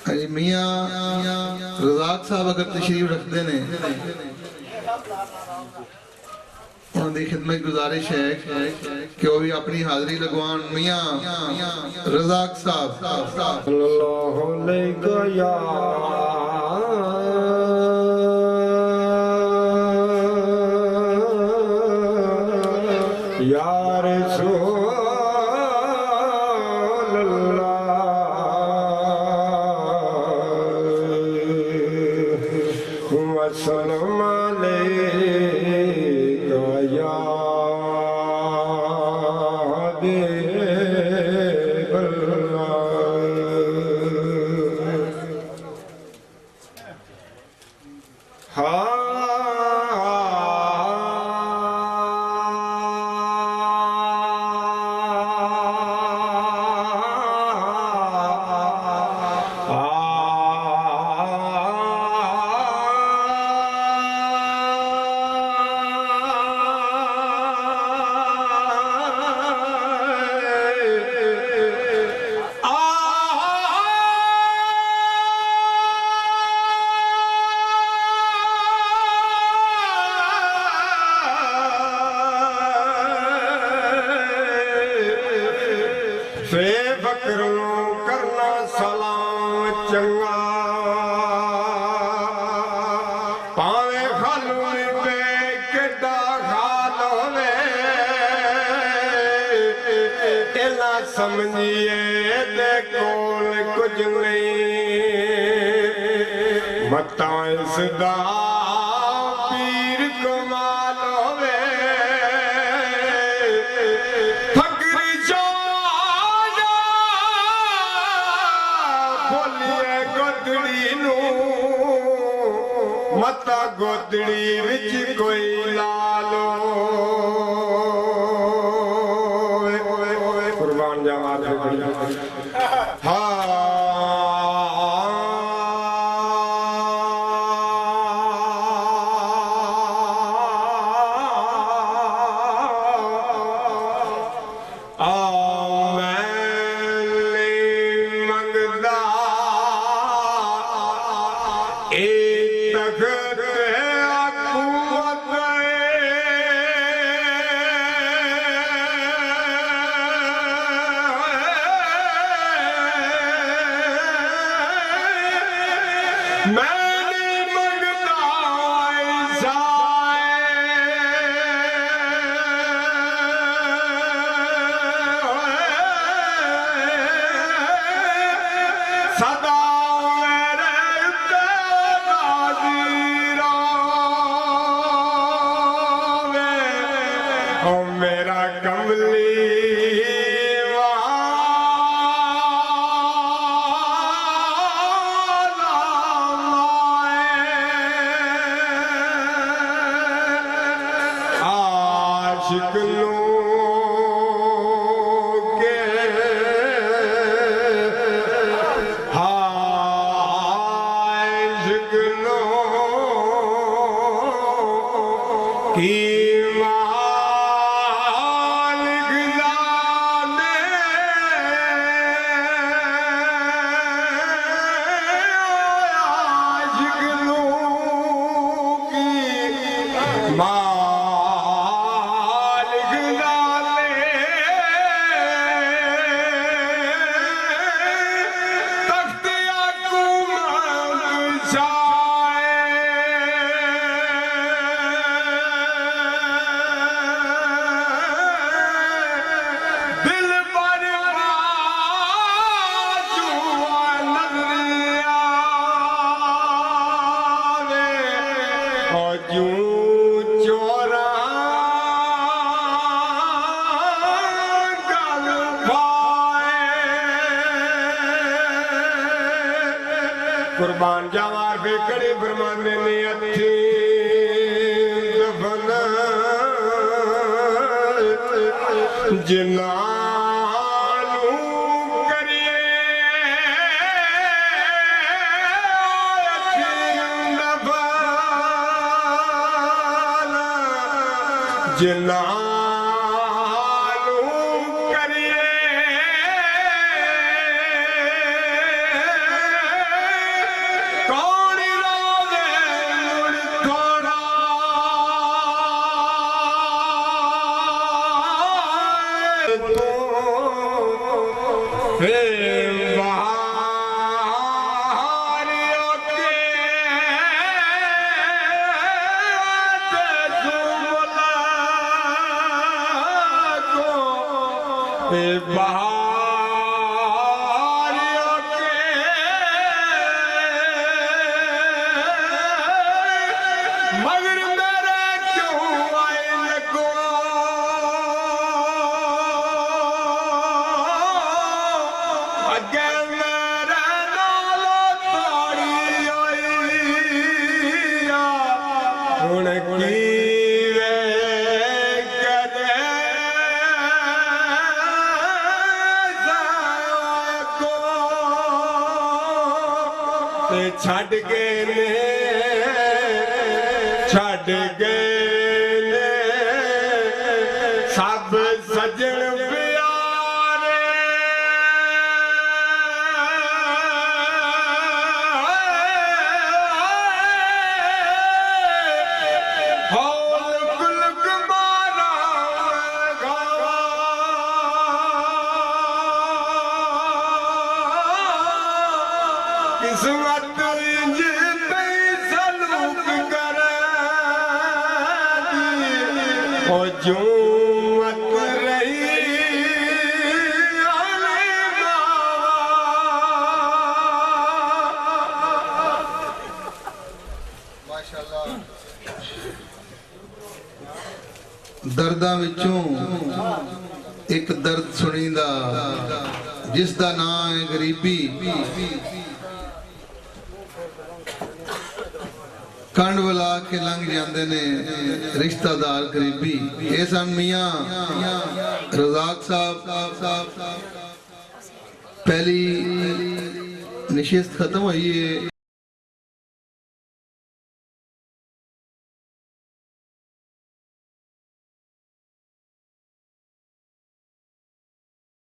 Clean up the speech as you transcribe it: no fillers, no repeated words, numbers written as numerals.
मियाँ रज़ाक साहब अगर तशरीफ रखते ने उनकी खिदमत गुजारिश है कि वो भी अपनी हाज़री लगवान। मियाँ रज़ाक साहब यार सलाम अलैका या करना सलाम चंगा पावे खालू पे किड्डा खाल होवे एला समझिए दे कोल कुछ नहीं मता इसदा पीर कमाल होवे मता गोदड़ी विच कोई लालो कुर्बान जावा हाँ सदा मेरा कमली आशिक कुर्बान जावार बेकड़ी ब्रह्मांड ने अच्छी दफन जिनानू करिए अच्छी दफन जिनानू करिए अगे मेरे नालो तोड़ी होई हुण की वे करे को ते छड़ के ने छड़ के ने सब सजन प्यारे हौल गुलक मारा गावा किस्मत इंज पे सलूक करे ओ जूमत रही अली ਮਾਸ਼ਾਅੱਲਾ ਦਰਦਾਂ ਵਿੱਚੋਂ ਇੱਕ ਦਰਦ ਸੁਣੀਂਦਾ ਜਿਸ ਦਾ ਨਾਂ ਹੈ ਗਰੀਬੀ ਕੰਡ ਵਲਾ ਕੇ ਲੰਘ ਜਾਂਦੇ ਨੇ ਰਿਸ਼ਤਾਦਾਰ ਗਰੀਬੀ ਇਹ ਸਨ ਮੀਆਂ ਰਜ਼ਾਕ ਸਾਹਿਬ ਪਹਿਲੀ ਨਿਸ਼ਸਤ ਖਤਮ ਹੋਈ ਹੈ